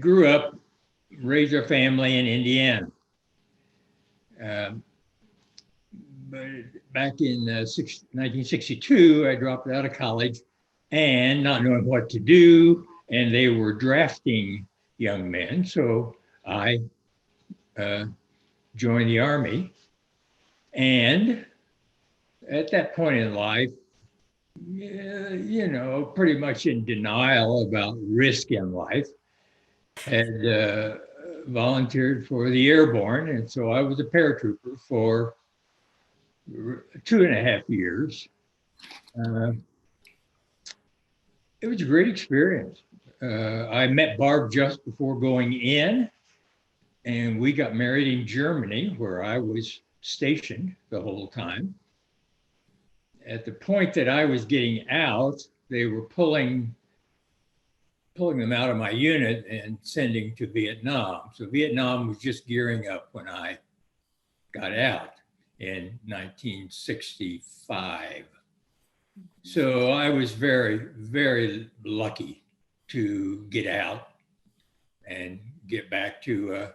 Grew up, raised our family in Indiana. But back in 1962, I dropped out of college and not knowing what to do, and they were drafting young men. So I joined the Army. And at that point in life, pretty much in denial about risk in life, had volunteered for the airborne. And so I was a paratrooper for 2.5 years. It was a great experience. I met Barb just before going in, and we got married in Germany, where I was stationed the whole time. At the point that I was getting out, they were pulling them out of my unit and sending to Vietnam. So Vietnam was just gearing up when I got out in 1965. So I was very, very lucky to get out and get back to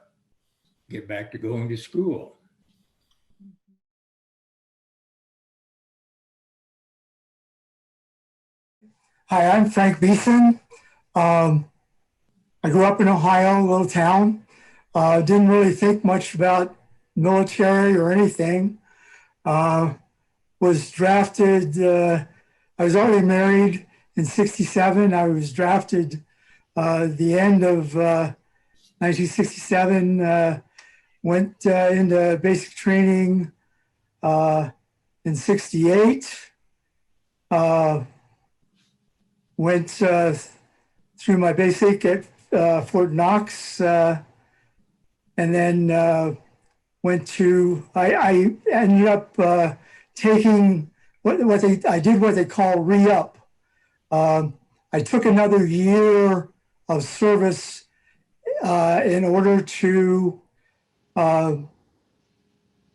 going to school. Hi, I'm Frank Beeson. I grew up in Ohio, a little town. Didn't really think much about military or anything. Was drafted, I was already married in 67. I was drafted the end of 1967, went into basic training in 68. Went through my basic at Fort Knox, and then I ended up taking what they call re-up. I took another year of service in order to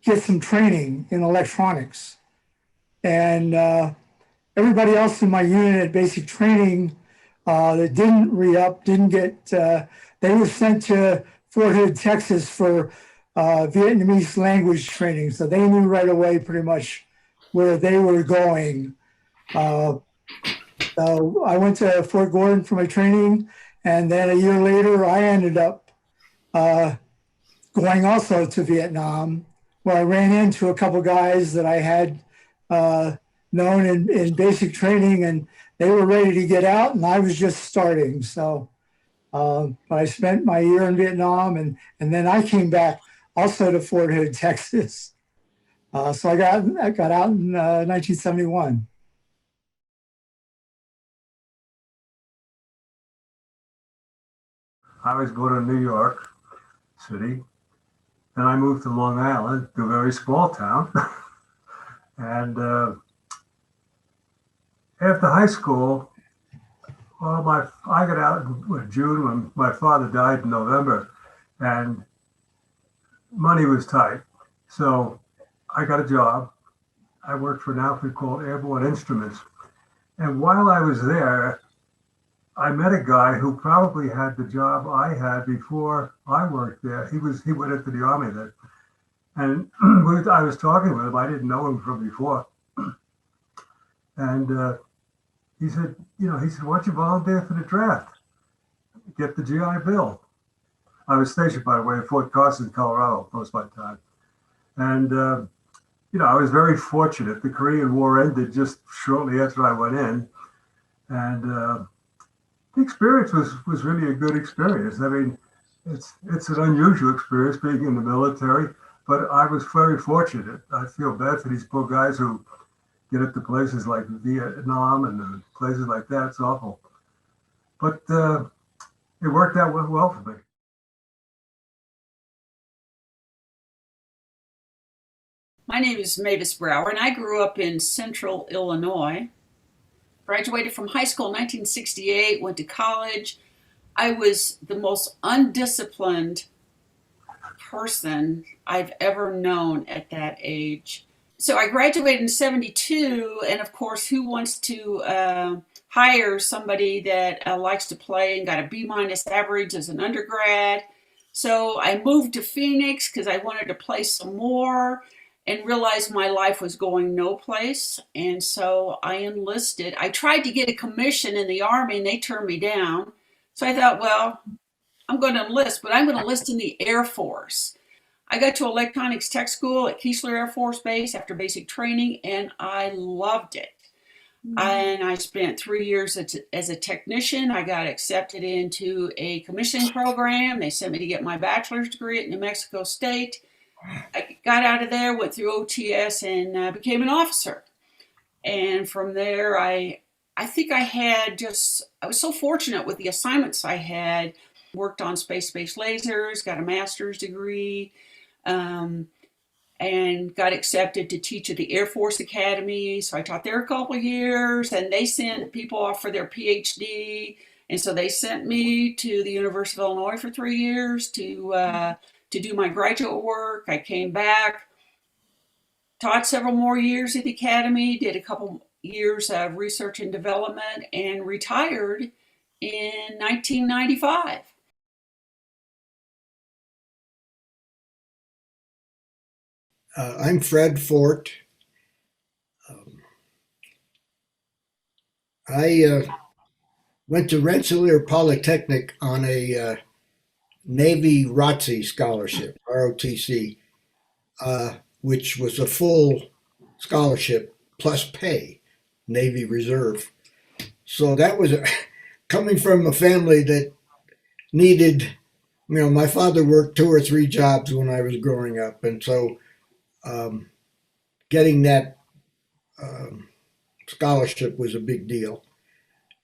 get some training in electronics. And everybody else in my unit at basic training that didn't re-up, didn't get, they were sent to Forte, Texas for Vietnamese language training. So they knew right away pretty much where they were going. So I went to Fort Gordon for my training. And then a year later, I ended up going also to Vietnam, where I ran into a couple guys that I had known in basic training, and they were ready to get out, and I was just starting. So I spent my year in Vietnam, and then I came back also to Fort Hood, Texas. So I got out in 1971. I was born in New York City. Then I moved to Long Island, to a very small town. And after high school, well, I got out in June when my father died in November, and money was tight. So I got a job. I worked for an outfit called Airborne Instruments. And while I was there, I met a guy who probably had the job I had before I worked there. He went into the Army then. And I was talking with him. I didn't know him from before. And he said, why don't you volunteer for the draft? Get the GI Bill. I was stationed, by the way, in Fort Carson, Colorado, most of my time. And, I was very fortunate. The Korean War ended just shortly after I went in. And the experience was really a good experience. I mean, it's an unusual experience being in the military, but I was very fortunate. I feel bad for these poor guys who get up to places like Vietnam and places like that. It's awful. But it worked out well for me. My name is Mavis Brauer, and I grew up in central Illinois. Graduated from high school in 1968, went to college. I was the most undisciplined person I've ever known at that age. So I graduated in 72, and of course, who wants to hire somebody that likes to play and got a B- average as an undergrad. So I moved to Phoenix because I wanted to play some more and realized my life was going no place. And so I enlisted. I tried to get a commission in the Army and they turned me down. So I thought, well, I'm going to enlist, but I'm going to enlist in the Air Force. I got to electronics tech school at Keesler Air Force Base after basic training, and I loved it. And I spent 3 years as a technician. I got accepted into a commissioning program. They sent me to get my bachelor's degree at New Mexico State. I got out of there, went through OTS, and became an officer. And from there, I think I was so fortunate with the assignments I had. Worked on space-based lasers, got a master's degree, and got accepted to teach at the Air Force Academy. So I taught there a couple of years, and they sent people off for their PhD. And so they sent me to the University of Illinois for 3 years to do my graduate work. I came back, taught several more years at the Academy, did a couple years of research and development, and retired in 1995. I'm Fred Forte. I went to Rensselaer Polytechnic on a Navy ROTC scholarship, ROTC, which was a full scholarship plus pay, Navy Reserve. So that was coming from a family that needed, my father worked 2 or 3 jobs when I was growing up. And so getting that scholarship was a big deal.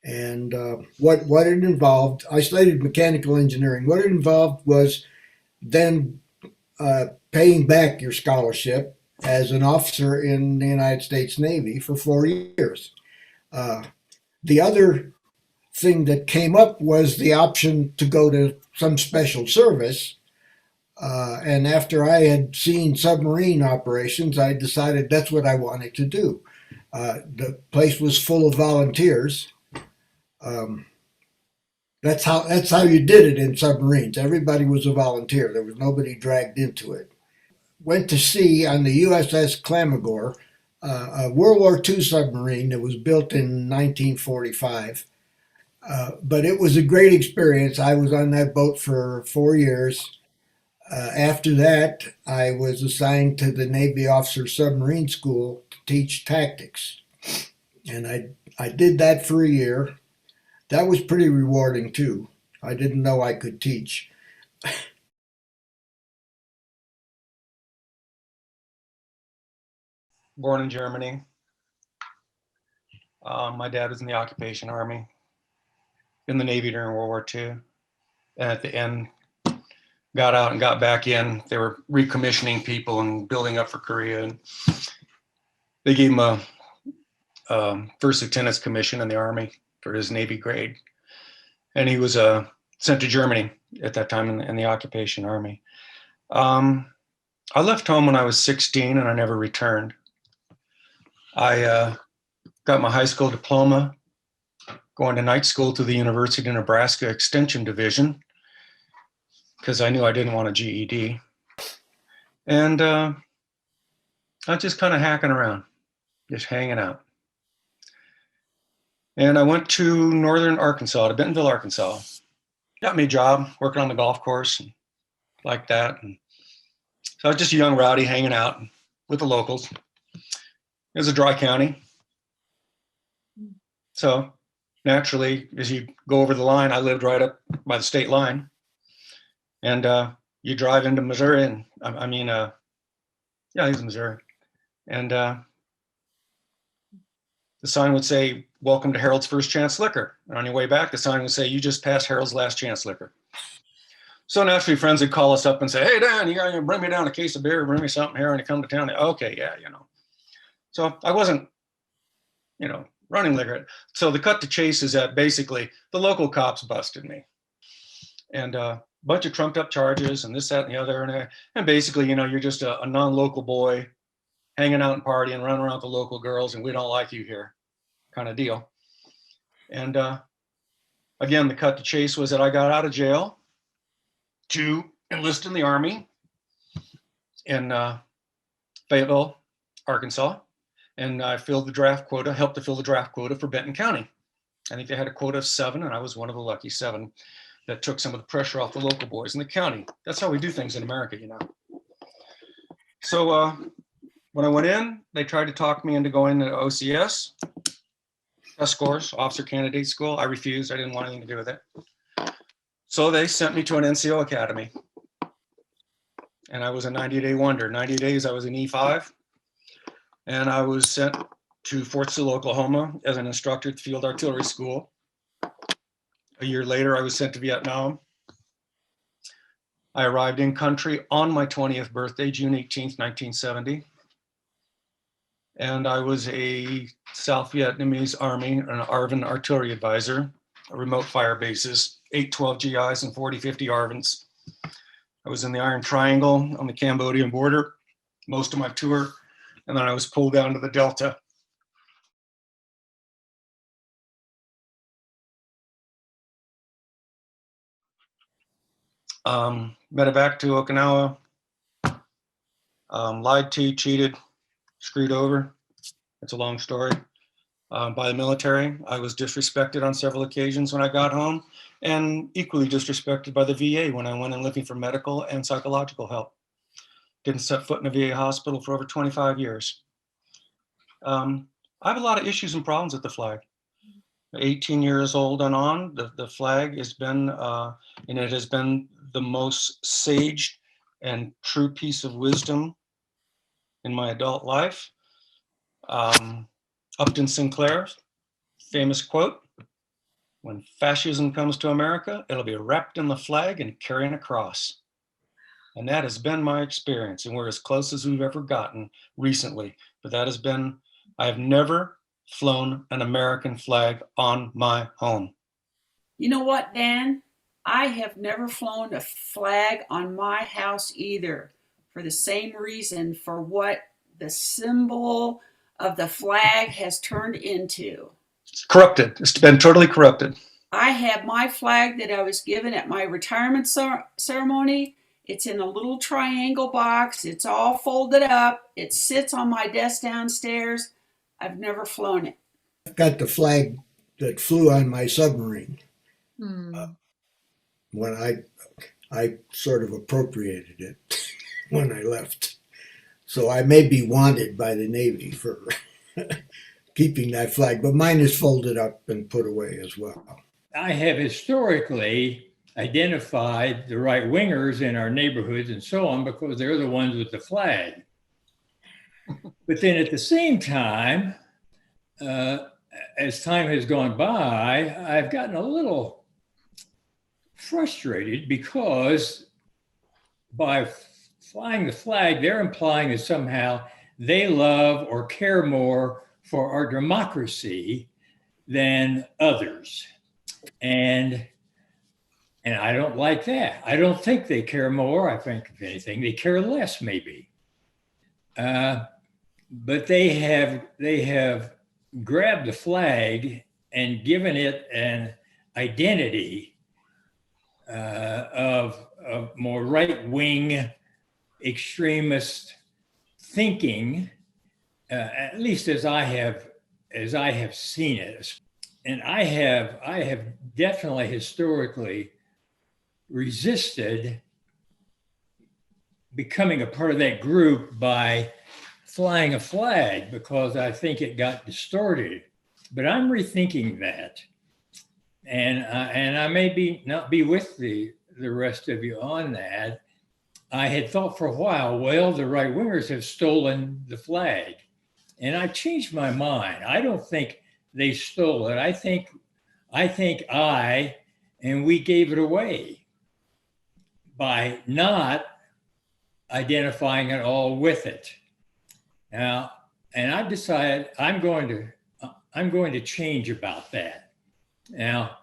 And what it involved, I studied mechanical engineering. What it involved was then paying back your scholarship as an officer in the United States Navy for 4 years. The other thing that came up was the option to go to some special service. And after I had seen submarine operations, I decided that's what I wanted to do. The place was full of volunteers. That's how you did it in submarines. Everybody was a volunteer. There was nobody dragged into it. Went to sea on the USS Clamagore, a World War II submarine that was built in 1945. But it was a great experience. I was on that boat for 4 years. After that, I was assigned to the Navy Officer Submarine School to teach tactics. And I did that for a year. That was pretty rewarding too. I didn't know I could teach. Born in Germany. My dad was in the occupation army, in the Navy during World War II. And at the end, got out and got back in. They were recommissioning people and building up for Korea. And they gave him a first lieutenant's commission in the Army for his Navy grade. And he was sent to Germany at that time in the occupation army. I left home when I was 16 and I never returned. I got my high school diploma, going to night school to the University of Nebraska Extension Division, because I knew I didn't want a GED. And I was just kind of hacking around, just hanging out. And I went to northern Arkansas, to Bentonville, Arkansas. Got me a job working on the golf course and like that. And so I was just a young rowdy hanging out with the locals. It was a dry county. So naturally, as you go over the line, I lived right up by the state line. And you drive into Missouri, and he's in Missouri. And the sign would say, "Welcome to Harold's First Chance Liquor." And on your way back, the sign would say, "You just passed Harold's Last Chance Liquor." So naturally, friends would call us up and say, "Hey, Dan, you gotta bring me down a case of beer, bring me something here when you come to town." Okay, yeah, So I wasn't, running liquor. So the cut to chase is that basically the local cops busted me. And a bunch of trumped up charges and this, that, and the other. And basically, you're just a non-local boy hanging out and partying, running around with the local girls, and we don't like you here kind of deal. And again, the cut to chase was that I got out of jail to enlist in the Army in Fayetteville, Arkansas. And I filled the draft quota, helped to fill the draft quota for Benton County. I think they had a quota of 7, and I was one of the lucky 7 that took some of the pressure off the local boys in the county. That's how we do things in America, you know. So when I went in, they tried to talk me into going to OCS, test scores, officer candidate school. I refused. I didn't want anything to do with it. So they sent me to an NCO academy. And I was a 90-day wonder. 90 days, I was an E5. And I was sent to Fort Sill, Oklahoma as an instructor at the Field Artillery School. A year later, I was sent to Vietnam. I arrived in country on my 20th birthday, June 18th, 1970. And I was a South Vietnamese Army, an ARVN artillery advisor, remote fire bases, 812 GIs and 40-50 ARVNs. I was in the Iron Triangle on the Cambodian border most of my tour, and then I was pulled down to the Delta. Medevac to Okinawa, lied to, cheated, screwed over. It's a long story. By the military. I was disrespected on several occasions when I got home, and equally disrespected by the VA when I went in looking for medical and psychological help. Didn't set foot in a VA hospital for over 25 years. I have a lot of issues and problems with the flag. 18 years old and on, the flag has been, and it has been the most sage and true piece of wisdom in my adult life. Upton Sinclair's famous quote, "When fascism comes to America, it'll be wrapped in the flag and carrying a cross." And that has been my experience, and we're as close as we've ever gotten recently. But that has been, I have never flown an American flag on my home. You know what, Dan? I have never flown a flag on my house either, for the same reason, for what the symbol of the flag has turned into. It's corrupted. It's been totally corrupted. I have my flag that I was given at my retirement ceremony. It's in a little triangle box. It's all folded up. It sits on my desk downstairs. I've never flown it. I've got the flag that flew on my submarine. When I sort of appropriated it when I left. So I may be wanted by the Navy for keeping that flag, but mine is folded up and put away as well. I have historically identified the right wingers in our neighborhoods and so on because they're the ones with the flag. But then at the same time, as time has gone by, I've gotten a little frustrated because by flying the flag, they're implying that somehow they love or care more for our democracy than others. And I don't like that. I don't think they care more. I think, if anything, they care less, maybe. But they have grabbed the flag and given it an identity of more right-wing extremist thinking, at least as I have seen it. And I have definitely historically resisted becoming a part of that group by flying a flag because I think it got distorted. But I'm rethinking that, and I may not be with the rest of you on that. I had thought for a while, well, the right wingers have stolen the flag, and I changed my mind. I don't think they stole it. I think we gave it away by not identifying at all with it. Now, and I've decided I'm going to change about that. Now,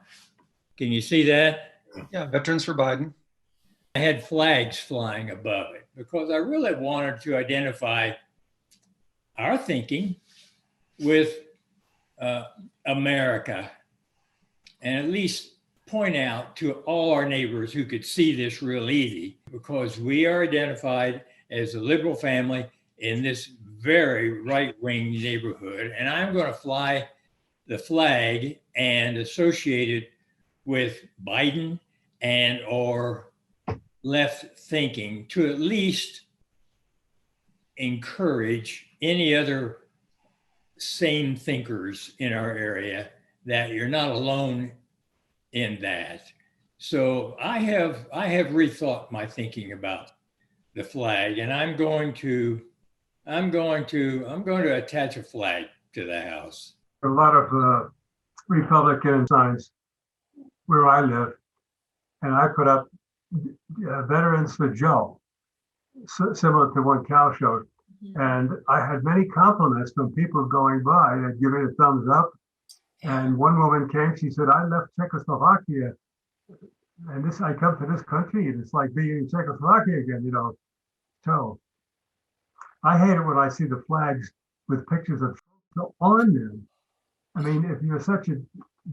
can you see that? Yeah, Veterans for Biden. I had flags flying above it because I really wanted to identify our thinking with America and at least point out to all our neighbors who could see this real easy, because we are identified as a liberal family in this very right-wing neighborhood. And I'm going to fly the flag and associate it with Biden and or left thinking to at least encourage any other sane thinkers in our area that you're not alone in that. So I have rethought my thinking about the flag, and I'm going to attach a flag to the house. A lot of Republican signs where I live, and I put up Veterans for Joe, similar to what Cal showed. And I had many compliments from people going by and giving a thumbs up. And one woman came, she said, I left Czechoslovakia, and I come to this country, and it's like being in Czechoslovakia again, you know. So I hate it when I see the flags with pictures of Trump on them. I mean, if you're such a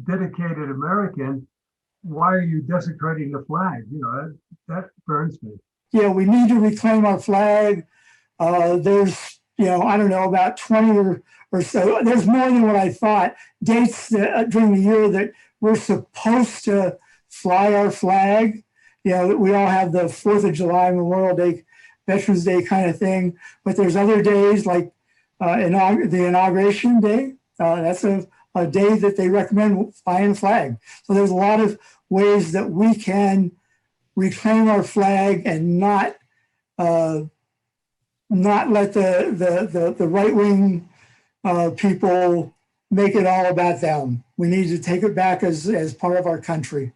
dedicated American, why are you desecrating the flag? You know, that burns me. Yeah, we need to reclaim our flag. There's, I don't know, about 20 or so. There's more than what I thought. Dates during the year that we're supposed to fly our flag. We all have the 4th of July, Memorial Day, Veterans Day kind of thing. But there's other days like the inauguration day. That's a day that they recommend flying the flag. So there's a lot of ways that we can reclaim our flag and not let the right-wing people make it all about them. We need to take it back as part of our country.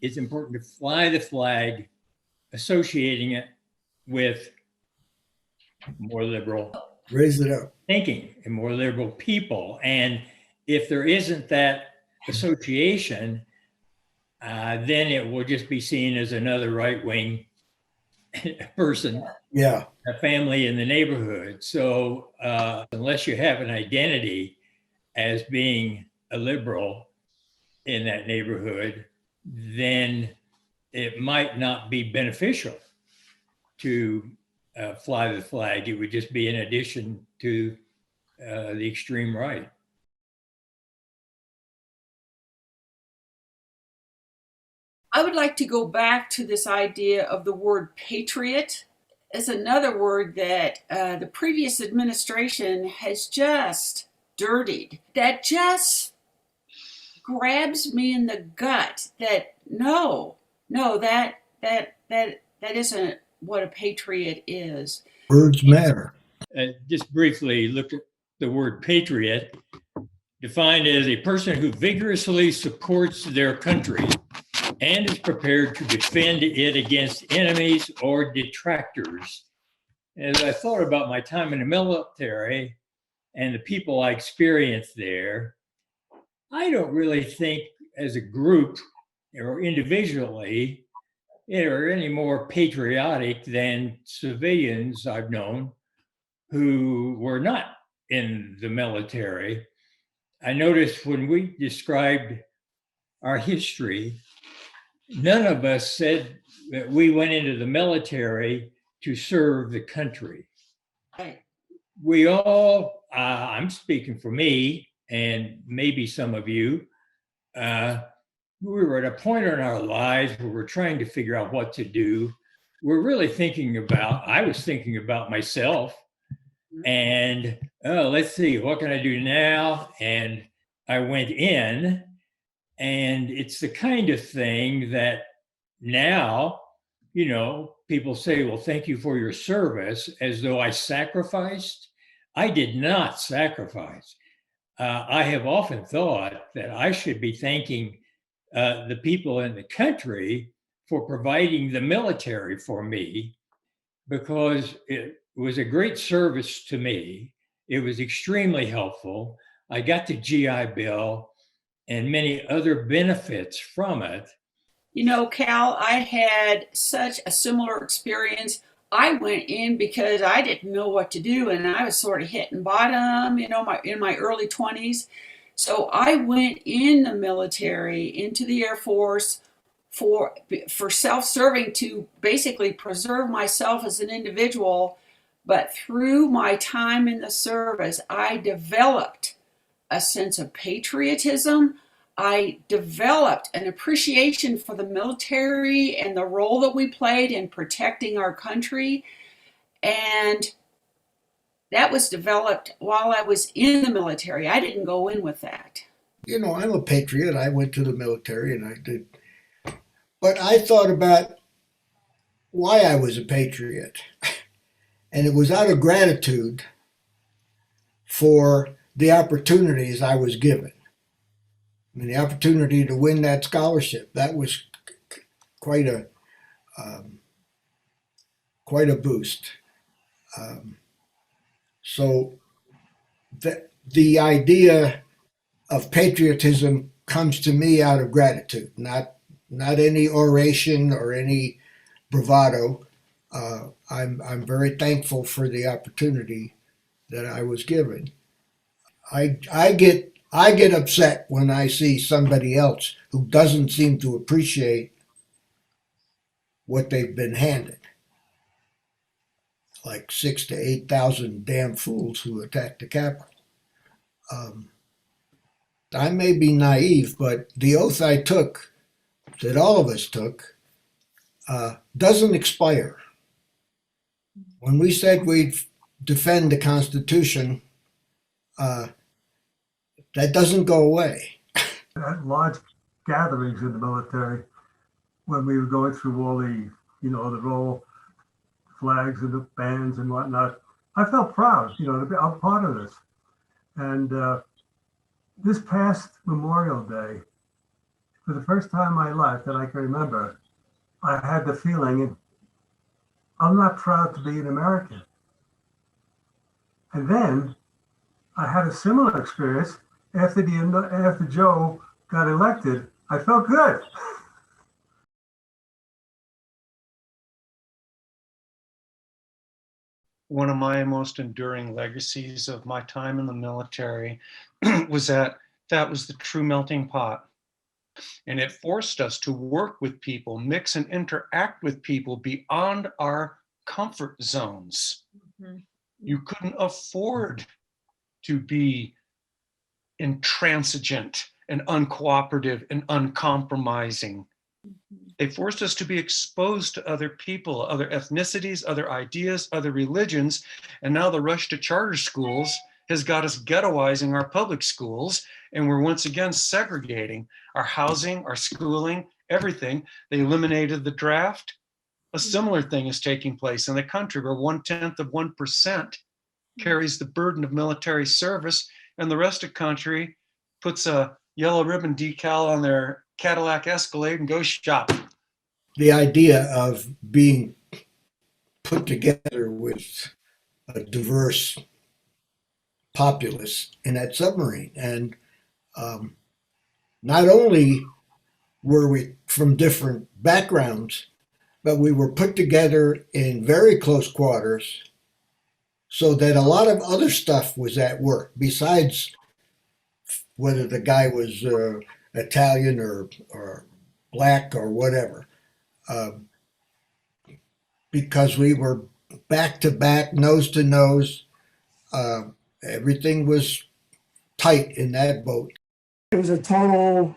It's important to fly the flag, associating it with more liberal Raise it up. thinking and more liberal people. And if there isn't that association, then it will just be seen as another right-wing person, Yeah. a family in the neighborhood. So unless you have an identity as being a liberal in that neighborhood, then it might not be beneficial to fly the flag. It would just be in addition to the extreme right. I would like to go back to this idea of the word patriot as another word that the previous administration has just dirtied. That just grabs me in the gut. That that isn't what a patriot is. Words matter. Just briefly look at the word patriot, defined as a person who vigorously supports their country and is prepared to defend it against enemies or detractors. As I thought about my time in the military and the people I experienced there, I don't really think as a group or individually are any more patriotic than civilians I've known who were not in the military. I noticed when we described our history, none of us said that we went into the military to serve the country. Right. We all, I'm speaking for me and maybe some of you, we were at a point in our lives where we're trying to figure out what to do. We're really I was thinking about myself and, let's see, what can I do now? And I went in, and it's the kind of thing that now, people say, well, thank you for your service, as though I sacrificed. I did not sacrifice. I have often thought that I should be thanking the people in the country for providing the military for me, because it was a great service to me. It was extremely helpful. I got the GI Bill and many other benefits from it. Cal, I had such a similar experience. I went in because I didn't know what to do, and I was sort of hitting bottom, in my early 20s. So I went in the military, into the Air Force for self-serving, to basically preserve myself as an individual. But through my time in the service, I developed a sense of patriotism. I developed an appreciation for the military and the role that we played in protecting our country. And that was developed while I was in the military. I didn't go in with that. You know, I'm a patriot. I went to the military and I did. But I thought about why I was a patriot. And it was out of gratitude for the opportunities I was given. I mean, the opportunity to win that scholarship, that was quite a boost. So the idea of patriotism comes to me out of gratitude, not any oration or any bravado. I'm very thankful for the opportunity that I was given. I get upset when I see somebody else who doesn't seem to appreciate what they've been handed, like 6,000 to 8,000 damn fools who attacked the Capitol. I may be naive, but the oath I took, that all of us took, doesn't expire. When we said we'd defend the Constitution, that doesn't go away. At large gatherings in the military, when we were going through all the, the roll flags and the bands and whatnot, I felt proud, to be I'm part of this. And this past Memorial Day, for the first time in my life that I can remember, I had the feeling I'm not proud to be an American. And then I had a similar experience after Joe got elected. I felt good. One of my most enduring legacies of my time in the military was that was the true melting pot. And it forced us to work with people, mix and interact with people beyond our comfort zones. Mm-hmm. You couldn't afford to be intransigent and uncooperative and uncompromising. Mm-hmm. They forced us to be exposed to other people, other ethnicities, other ideas, other religions. And now the rush to charter schools has got us ghettoizing our public schools. And we're once again segregating our housing, our schooling, everything. They eliminated the draft. A similar thing is taking place in the country where 0.1% carries the burden of military service, and the rest of the country puts a yellow ribbon decal on their Cadillac Escalade and goes shopping. The idea of being put together with a diverse populace in that submarine. And not only were we from different backgrounds, but we were put together in very close quarters so that a lot of other stuff was at work besides whether the guy was Italian or black or whatever. Because we were back to back, nose to nose. Everything was tight in that boat. It was a total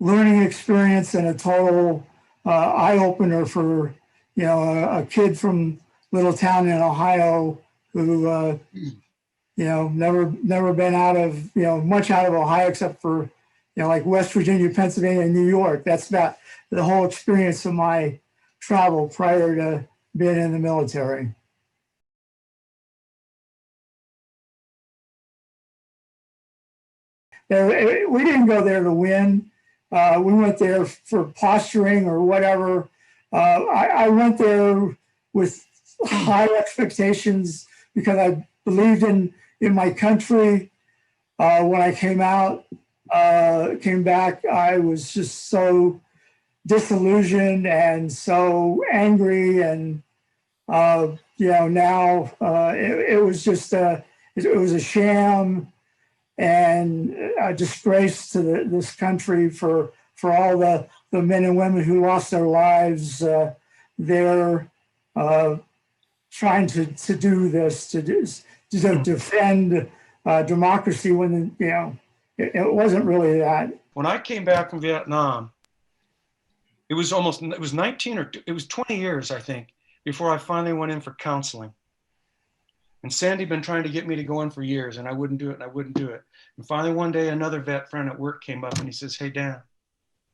learning experience and a total eye opener for a kid from little town in Ohio who never been out of much out of Ohio except for like West Virginia, Pennsylvania, and New York. That's about the whole experience of my travel prior to being in the military. We didn't go there to win. We went there for posturing or whatever. I went there with high expectations because I believed in my country. When I came back, I was just so disillusioned and so angry, and now it was just it was a sham. and a disgrace to this country for all the men and women who lost their lives there trying to do this, to defend democracy when, you know, it wasn't really that. When I came back from Vietnam, it was 20 years, I think, before I finally went in for counseling. And Sandy had been trying to get me to go in for years, and I wouldn't do it, and I wouldn't do it. And finally, one day, another vet friend at work came up and he says, "Hey, Dan,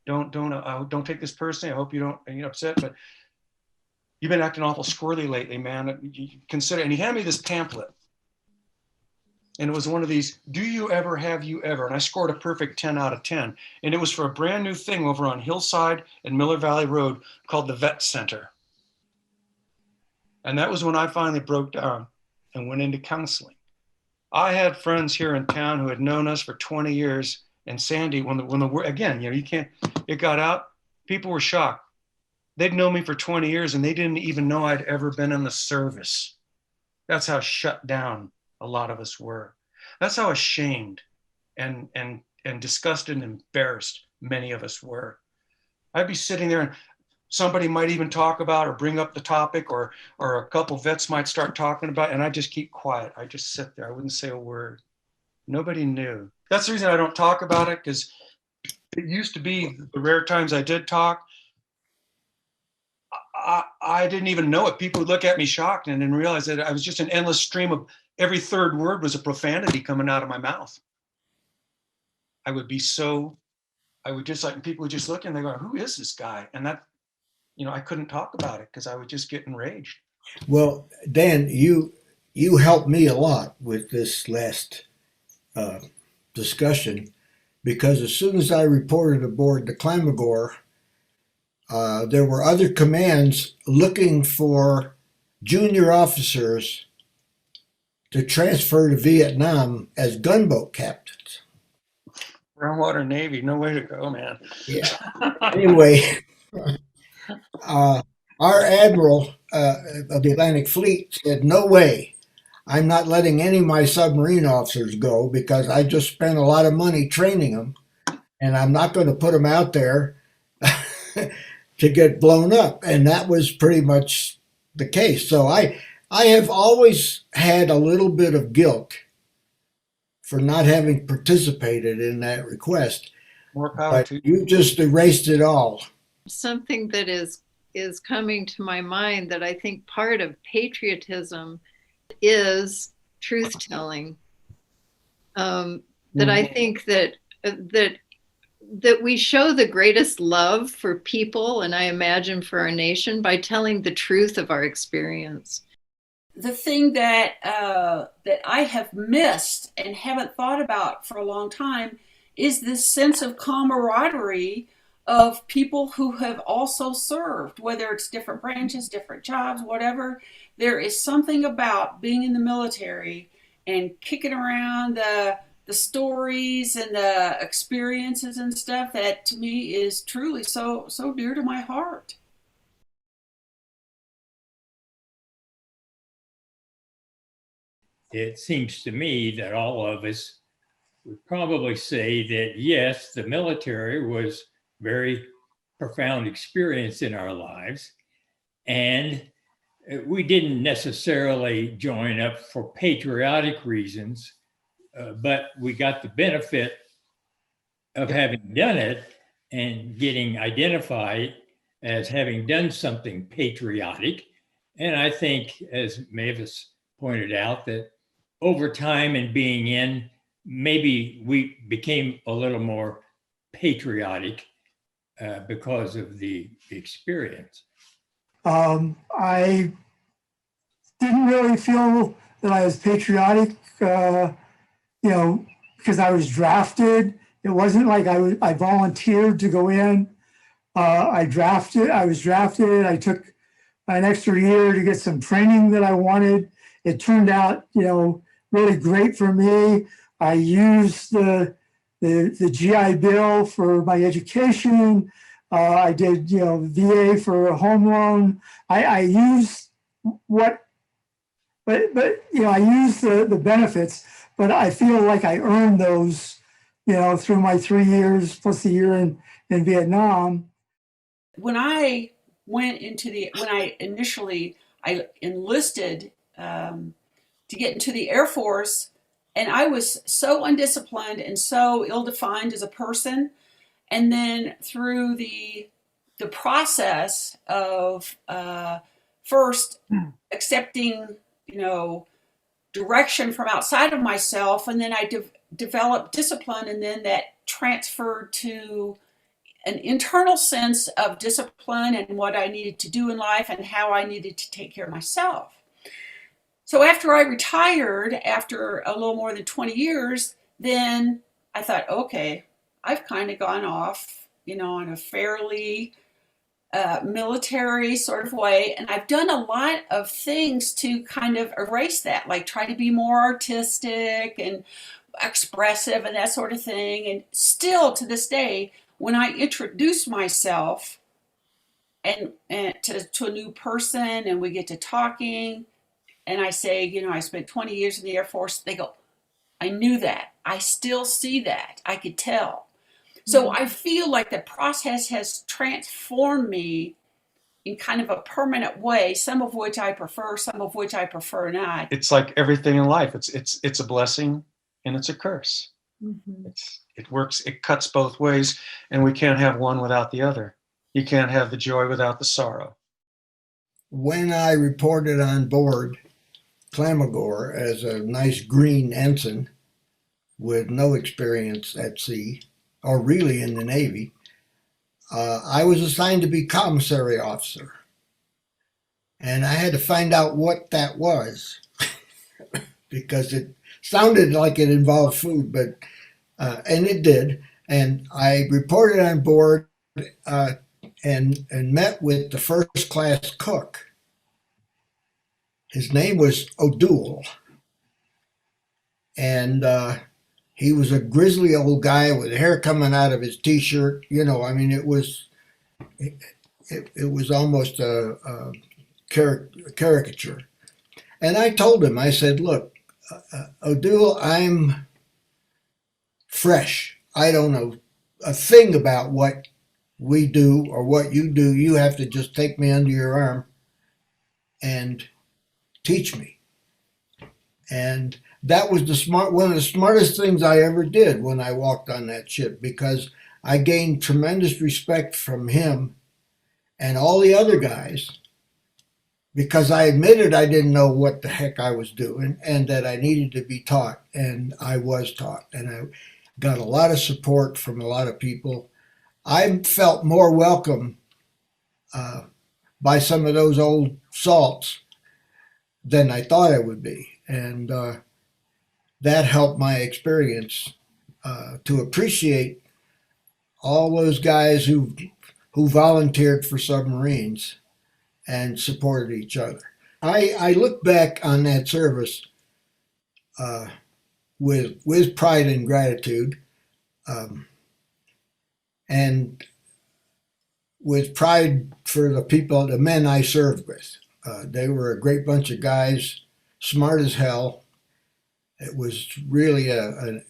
don't take this personally. I hope you don't get upset, but you've been acting awful squirrely lately, man. You consider," and he handed me this pamphlet. And it was one of these, "Do you ever, have you ever?" And I scored a perfect 10 out of 10. And it was for a brand new thing over on Hillside and Miller Valley Road called the Vet Center. And that was when I finally broke down and went into counseling. I had friends here in town who had known us for 20 years. And Sandy, when the word, again, you know, you can't, it got out, people were shocked. They'd known me for 20 years and they didn't even know I'd ever been in the service. That's how shut down a lot of us were. That's how ashamed and disgusted and embarrassed many of us were. I'd be sitting there and somebody might even talk about or bring up the topic, or a couple vets might start talking about it, and I just keep quiet. I just sit there. I wouldn't say a word. Nobody knew. That's the reason I don't talk about it, because it used to be the rare times I did talk, I didn't even know it. People would look at me shocked and then realize that I was just an endless stream of every third word was a profanity coming out of my mouth. I would just like, people would just look and they go, "Who is this guy?" And that, you know, I couldn't talk about it because I would just get enraged. Well, Dan, you helped me a lot with this last discussion, because as soon as I reported aboard the Clamagore, there were other commands looking for junior officers to transfer to Vietnam as gunboat captains. Groundwater Navy, no way to go, man. Yeah. Anyway, our admiral of the Atlantic Fleet said, "No way. I'm not letting any of my submarine officers go, because I just spent a lot of money training them, and I'm not going to put them out there to get blown up." And that was pretty much the case. So I have always had a little bit of guilt for not having participated in that request. More power But to you just erased it all. Something that is coming to my mind, that I think part of patriotism is truth telling. That I think that we show the greatest love for people, and I imagine for our nation, by telling the truth of our experience. The thing that I have missed and haven't thought about for a long time is this sense of camaraderie of people who have also served, whether it's different branches, different jobs, whatever. There is something about being in the military and kicking around the stories and the experiences and stuff that to me is truly so dear to my heart. It seems to me that all of us would probably say that, yes, the military was very profound experience in our lives, and we didn't necessarily join up for patriotic reasons, but we got the benefit of having done it and getting identified as having done something patriotic. And I think, as Mavis pointed out, that over time and being in, maybe we became a little more patriotic because of the experience. I didn't really feel that I was patriotic, because I was drafted. It wasn't like I volunteered to go in. I was drafted. I took an extra year to get some training that I wanted. It turned out, really great for me. I used the GI Bill for my education. I did, VA for a home loan. I used I used the benefits, but I feel like I earned those, through my 3 years plus a year in Vietnam. When I I enlisted to get into the Air Force, and I was so undisciplined and so ill-defined as a person. And then through the process of first accepting, direction from outside of myself, and then I developed discipline, and then that transferred to an internal sense of discipline and what I needed to do in life and how I needed to take care of myself. So after I retired, after a little more than 20 years, then I thought, okay, I've kind of gone off, in a fairly military sort of way. And I've done a lot of things to kind of erase that, like try to be more artistic and expressive and that sort of thing. And still to this day, when I introduce myself and to a new person and we get to talking and I say, I spent 20 years in the Air Force, they go, I knew that. I still see that. I could tell. So I feel like the process has transformed me in kind of a permanent way, some of which I prefer, some of which I prefer not. It's like everything in life. It's a blessing and it's a curse. Mm-hmm. It works. It cuts both ways, and we can't have one without the other. You can't have the joy without the sorrow. When I reported on board Clamagore as a nice green ensign with no experience at sea, or really in the Navy, I was assigned to be commissary officer. And I had to find out what that was because it sounded like it involved food, but and it did. And I reported on board and met with the first class cook. His name was O'Doul. And he was a grizzly old guy with hair coming out of his t-shirt. It was almost a caricature. And I told him, I said, look, O'Doul, I'm fresh. I don't know a thing about what we do or what you do. You have to just take me under your arm and teach me. And that was one of the smartest things I ever did when I walked on that ship, because I gained tremendous respect from him and all the other guys, because I admitted I didn't know what the heck I was doing and that I needed to be taught, and I was taught, and I got a lot of support from a lot of people. I felt more welcome by some of those old salts than I thought I would be. And that helped my experience to appreciate all those guys who volunteered for submarines and supported each other. I look back on that service with pride and gratitude, and with pride for the men I served with. They were a great bunch of guys, smart as hell. It was really a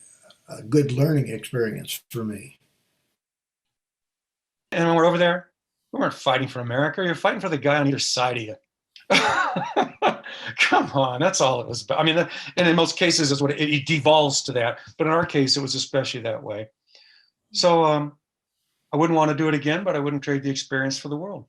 good learning experience for me. And when we're over there, we weren't fighting for America. You're fighting for the guy on either side of you. Come on, that's all it was about. And in most cases, it's what it devolves to that. But in our case, it was especially that way. So I wouldn't want to do it again, but I wouldn't trade the experience for the world.